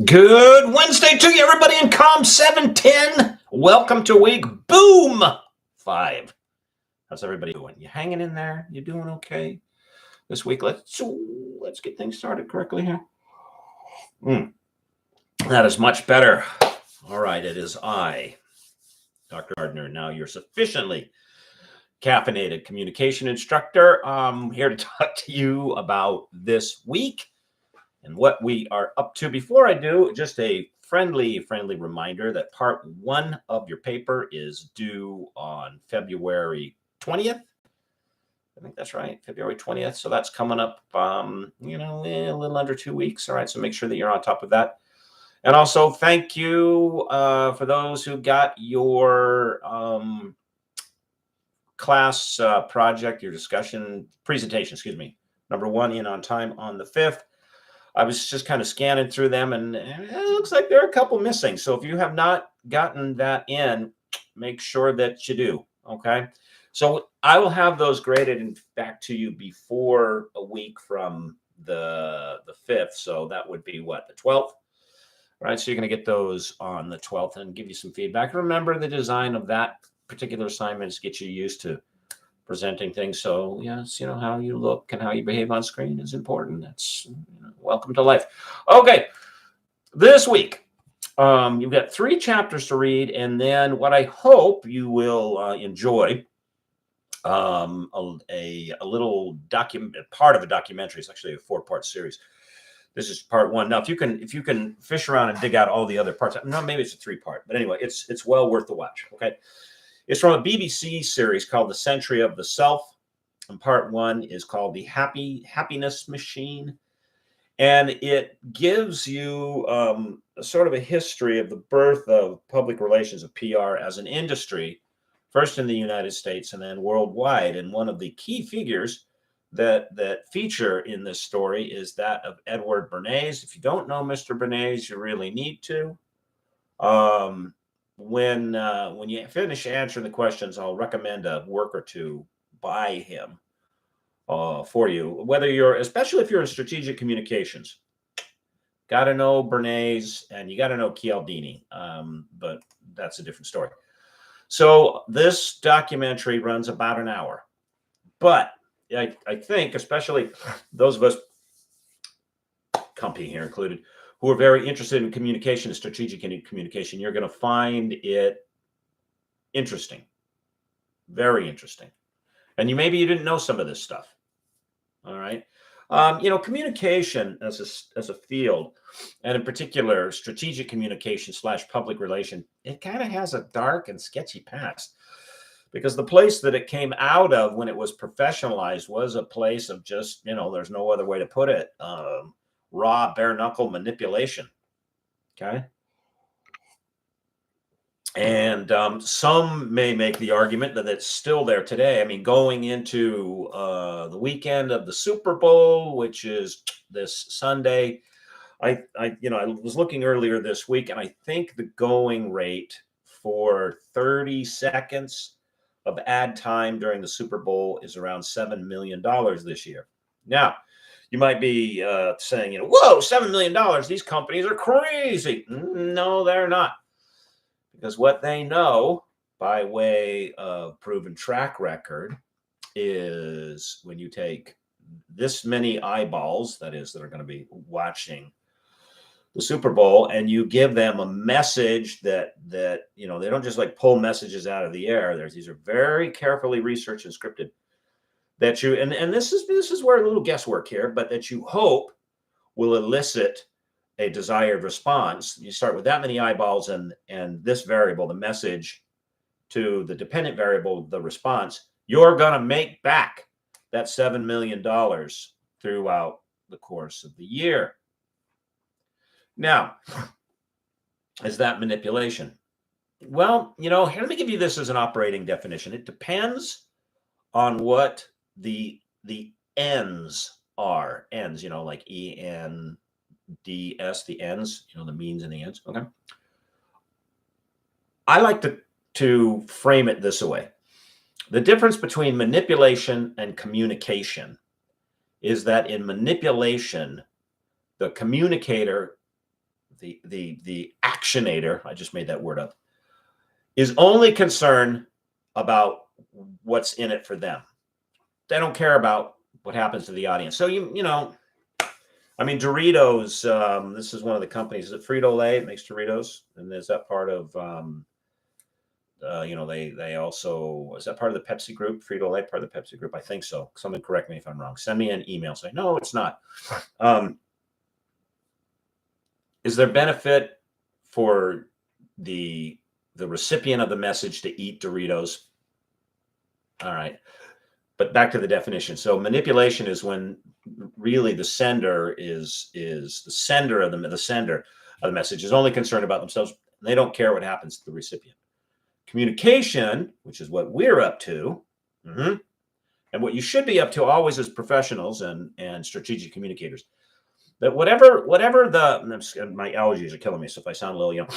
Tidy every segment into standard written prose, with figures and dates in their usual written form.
Good Wednesday to you, everybody in Com 710. Welcome to week boom 5. How's everybody doing? You hanging in there? You doing okay this week? Let's get things started correctly here. That is much better. All right, it is I, Dr. Gardner, now your sufficiently caffeinated communication instructor. I'm here to talk to you about this week and what we are up to. Before I do, just a friendly reminder that part 1 of your paper is due on February 20th. I think that's right, February 20th. So that's coming up, a little under 2 weeks. All right, so make sure that you're on top of that. And also, thank you for those who got your class project, your discussion presentation, number 1 in on time on the 5th. I was just kind of scanning through them, and it looks like there are a couple missing. So if you have not gotten that in, make sure that you do, okay? So I will have those graded and back to you before a week from the 5th. So that would be what, the 12th? Right, so you're going to get those on the 12th and give you some feedback. Remember, the design of that particular assignment is get you used to presenting things. So yes, how you look and how you behave on screen is important. That's welcome to life. Okay, this week you've got 3 chapters to read, and then what I hope you will enjoy a little part of a documentary. It's actually a 4-part series. This is part 1. Now, if you can fish around and dig out all the other parts, no, maybe it's a 3-part, but anyway, it's well worth the watch. Okay. It's from a BBC series called The Century of the Self. And part 1 is called The Happiness Machine. And it gives you sort of a history of the birth of public relations, of PR as an industry, first in the United States and then worldwide. And one of the key figures that feature in this story is that of Edward Bernays. If you don't know Mr. Bernays, you really need to. When you finish answering the questions, I'll recommend a work or two by him for you. Especially if you're in strategic communications, got to know Bernays and you got to know Cialdini. But that's a different story. So this documentary runs about an hour, but I think, especially those of us, company here included, who are very interested in communication and strategic communication, you're going to find it interesting, very interesting. And maybe you didn't know some of this stuff. All right. Communication as a field, and in particular, strategic communication / public relation, it kind of has a dark and sketchy past, because the place that it came out of when it was professionalized was a place of just, there's no other way to put it, raw, bare knuckle manipulation. Okay. And some may make the argument that it's still there today. I mean, going into the weekend of the Super Bowl, which is this Sunday, I was looking earlier this week, and I think the going rate for 30 seconds of ad time during the Super Bowl is around $7 million this year. Now, you might be saying, whoa, $7 million. These companies are crazy. No, they're not. Because what they know by way of proven track record is when you take this many eyeballs, that are going to be watching the Super Bowl, and you give them a message that they don't just like pull messages out of the air. These are very carefully researched and scripted, that you and this is where a little guesswork here, but that you hope will elicit a desired response. You start with that many eyeballs and this variable, the message, to the dependent variable, the response. You're going to make back that $7 million throughout the course of the year. Now, is that manipulation? Well, here, let me give you this as an operating definition. It depends on what the ends are. Ends, like ENDS, the ends, the means and the ends. Okay. I like to frame it this way. The difference between manipulation and communication is that in manipulation, the communicator the actionator, I just made that word up, is only concerned about what's in it for them. They don't care about what happens to the audience. So you know, I mean, Doritos. This is one of the companies. Is it Frito-Lay? It makes Doritos, and is that part of? You know, they also, is that part of the Pepsi group? Frito-Lay, part of the Pepsi group? I think so. Someone correct me if I'm wrong. Send me an email saying no, it's not. Is there benefit for the recipient of the message to eat Doritos? All right. But back to the definition. So manipulation is when really the sender is the sender of the message is only concerned about themselves. They don't care what happens to the recipient. Communication, which is what we're up to, and what you should be up to always as professionals and strategic communicators, that whatever the, my allergies are killing me, so if I sound a little, you know,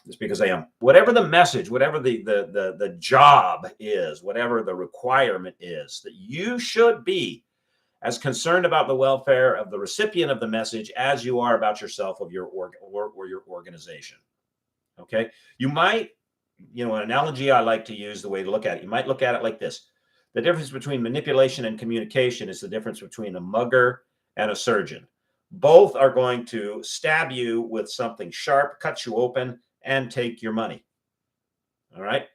it's because I am. Whatever the message, whatever the job is, whatever the requirement is, that you should be as concerned about the welfare of the recipient of the message as you are about yourself, of your or your organization. Okay, you might, you know, an analogy I like to use, the way to look at it, you might look at it like this: the difference between manipulation and communication is the difference between a mugger and a surgeon. Both are going to stab you with something sharp, cut you open, and take your money. All right.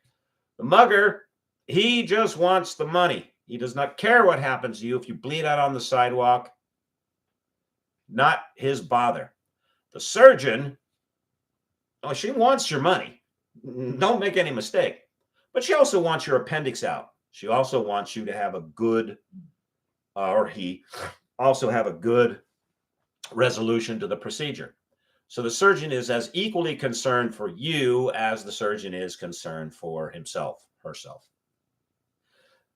The mugger, he just wants the money. He does not care what happens to you if you bleed out on the sidewalk. Not his bother. The surgeon, oh, she wants your money. Don't make any mistake. But she also wants your appendix out. She also wants you to have a good, or he also have a good resolution to the procedure. So the surgeon is as equally concerned for you as the surgeon is concerned for himself, herself.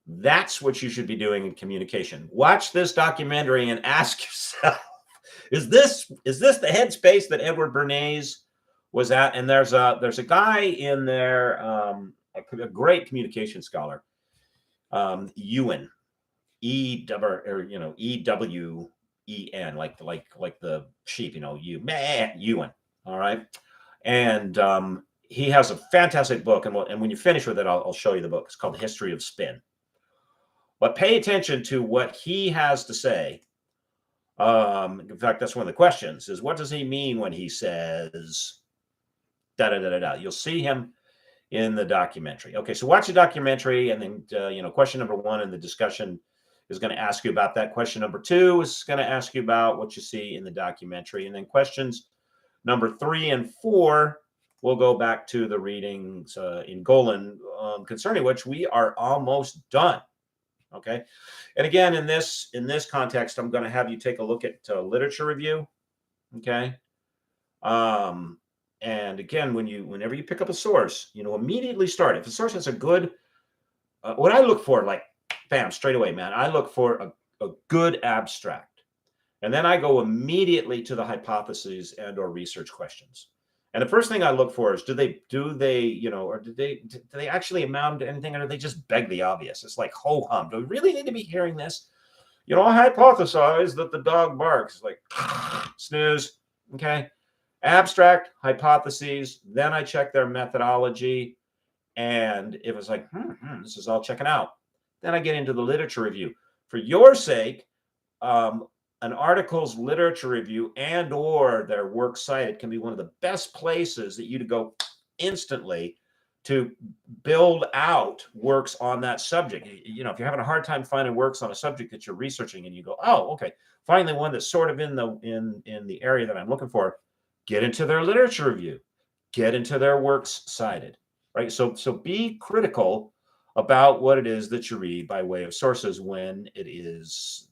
That's what you should be doing in communication. Watch this documentary and ask yourself, is this the headspace that Edward Bernays was at? And there's a guy in there, a great communication scholar, Ewen, E-W-E-N, like the sheep, you know, Ewen. All right. And he has a fantastic book. And when you finish with it, I'll show you the book. It's called The History of Spin. But pay attention to what he has to say. In fact, that's one of the questions is, what does he mean when he says da da da da da? You'll see him in the documentary. Okay, so watch the documentary, and then question number one in the discussion is going to ask you about that. Question number two is going to ask you about what you see in the documentary, and then questions number 3 and 4 will go back to the readings in Golan, concerning which we are almost done. Okay, and again, in this context, I'm going to have you take a look at literature review. Okay, and again, whenever you pick up a source, immediately start. If a source has a good, what I look for, like, bam, straight away, man, I look for a good abstract, and then I go immediately to the hypotheses and or research questions. And the first thing I look for is, do they actually amount to anything, or do they just beg the obvious? It's like ho hum. Do we really need to be hearing this? I hypothesize that the dog barks. Like snooze. Okay. Abstract, hypotheses. Then I check their methodology, and if it's like this is all checking out, then I get into the literature review. For your sake, an article's literature review and or their works cited can be one of the best places that you to go instantly to build out works on that subject. If you're having a hard time finding works on a subject that you're researching, and you go, oh, okay, finally one that's sort of in the area that I'm looking for, get into their literature review, get into their works cited, right? So be critical about what it is that you read by way of sources when it is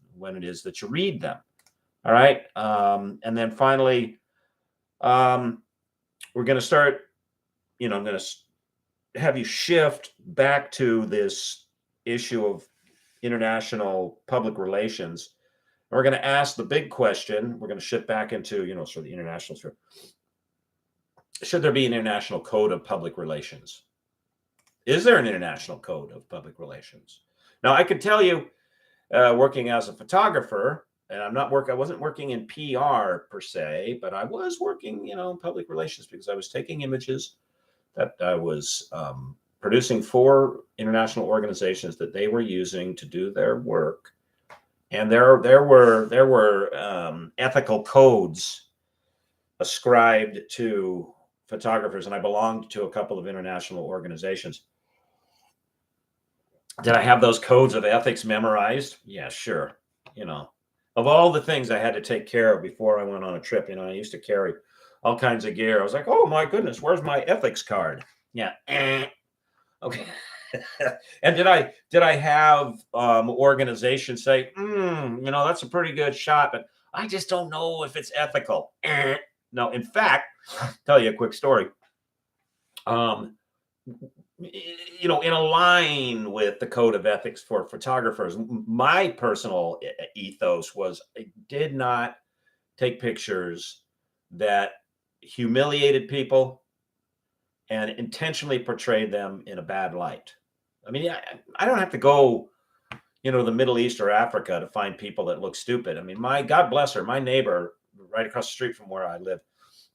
that you read them. All right. And then finally, we're going to start, I'm going to have you shift back to this issue of international public relations. And we're going to ask the big question. We're going to shift back into, sort of the international sphere. Should there be an international code of public relations? Is there an international code of public relations? Now, I can tell you, working as a photographer, and I wasn't working in PR per se, but I was working, in public relations because I was taking images that I was producing for international organizations that they were using to do their work. And there were ethical codes ascribed to photographers, and I belonged to a couple of international organizations. Did I have those codes of ethics memorized? Yeah, sure. Of all the things I had to take care of before I went on a trip, I used to carry all kinds of gear. I was like, oh my goodness, where's my ethics card? Yeah. Okay. And did I have organizations say, that's a pretty good shot, but I just don't know if it's ethical. No, in fact, tell you a quick story. In a line with the code of ethics for photographers, my personal ethos was I did not take pictures that humiliated people and intentionally portrayed them in a bad light. I mean, I don't have to go, the Middle East or Africa to find people that look stupid. I mean, God bless her, my neighbor right across the street from where I live,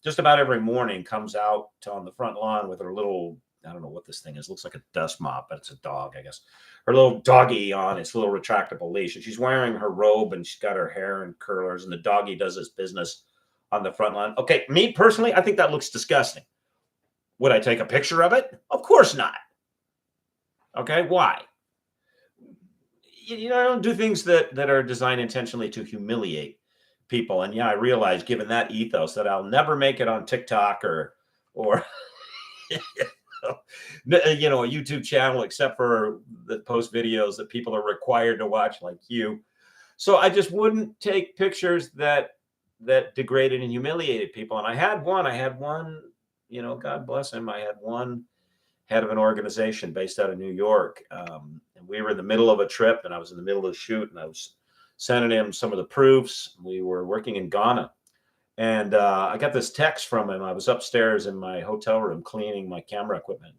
just about every morning comes out on the front lawn with her little, I don't know what this thing is. It looks like a dust mop, but it's a dog, I guess. Her little doggy on its little retractable leash. And she's wearing her robe and she's got her hair in curlers, and the doggy does his business on the front lawn. Okay, me personally, I think that looks disgusting. Would I take a picture of it? Of course not. Okay, why? I don't do things that are designed intentionally to humiliate people. And yeah, I realize, given that ethos, that I'll never make it on TikTok or a YouTube channel, except for the post videos that people are required to watch, like you. So I just wouldn't take pictures that degraded and humiliated people. And I had one, God bless him, I had one head of an organization based out of New York. And we were in the middle of a trip, and I was in the middle of the shoot, and I was sending him some of the proofs. We were working in Ghana. And I got this text from him. I was upstairs in my hotel room cleaning my camera equipment.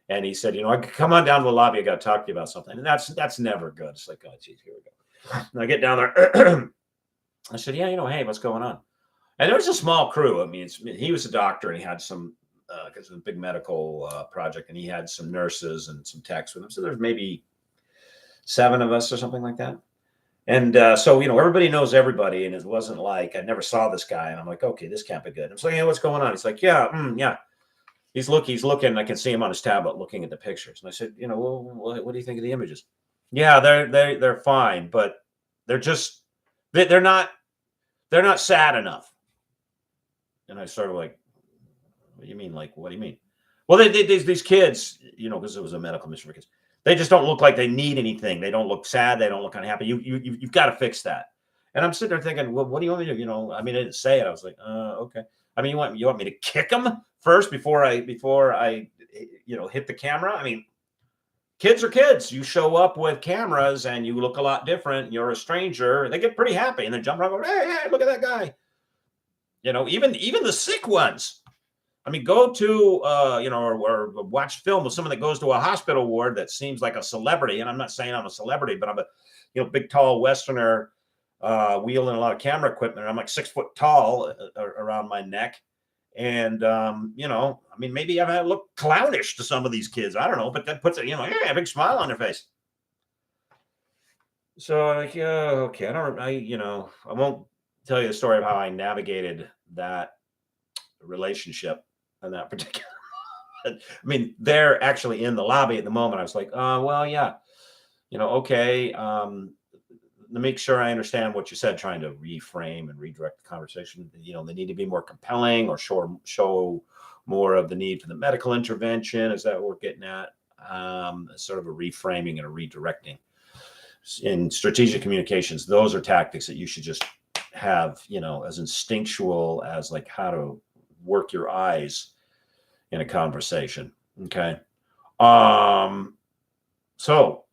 And he said, I could come on down to the lobby. I got to talk to you about something. And that's never good. It's like, oh, geez, here we go. And I get down there. I said, yeah, hey, what's going on? And there was a small crew. I mean, he was a doctor, and he had some, because it was a big medical project, and he had some nurses and some techs with him. So there's maybe 7 of us or something like that. And so, everybody knows everybody. And it wasn't like I never saw this guy. And I'm like, okay, this can't be good. I'm like, yeah, what's going on? He's like, yeah. He's looking. I can see him on his tablet looking at the pictures. And I said, well, what do you think of the images? Yeah, they're fine, but they're just, they're not sad enough. And I started like, what do you mean? Like, what do you mean? Well, these kids, because it was a medical mission for kids, they just don't look like they need anything. They don't look sad. They don't look unhappy. You've got to fix that. And I'm sitting there thinking, well, what do you want me to do? I mean, I didn't say it. I was like, okay. I mean, you want me to kick them first before I hit the camera? I mean, kids are kids. You show up with cameras and you look a lot different. You're a stranger. They get pretty happy and then jump around, go, hey, look at that guy. Even the sick ones. I mean, go to, or watch film with someone that goes to a hospital ward that seems like a celebrity. And I'm not saying I'm a celebrity, but I'm a, big, tall Westerner wielding a lot of camera equipment. I'm like 6 foot tall around my neck. And, maybe I look clownish to some of these kids. I don't know, but that puts a big smile on their face. So like, okay, I won't tell you the story of how I navigated that relationship in that particular. I mean, they're actually in the lobby at the moment. I was like, well, yeah, okay. To make sure I understand what you said, trying to reframe and redirect the conversation. They need to be more compelling or show more of the need for the medical intervention. Is that what we're getting at? Sort of a reframing and a redirecting. In strategic communications, those are tactics that you should just have, as instinctual as like how to work your eyes in a conversation. Okay. So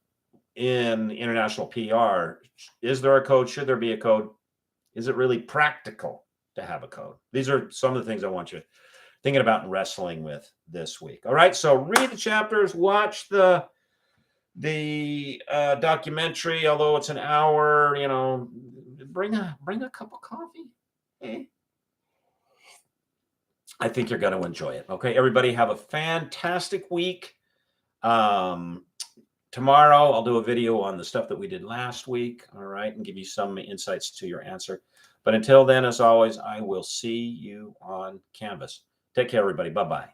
in international PR, is there a code? Should there be a code? Is it really practical to have a code? These are some of the things I want you thinking about and wrestling with this week. All right. So read the chapters, watch the documentary, although it's an hour, bring a cup of coffee. I think you're going to enjoy it. Okay, everybody, have a fantastic week. Tomorrow, I'll do a video on the stuff that we did last week, all right, and give you some insights to your answer. But until then, as always, I will see you on Canvas. Take care, everybody. Bye-bye.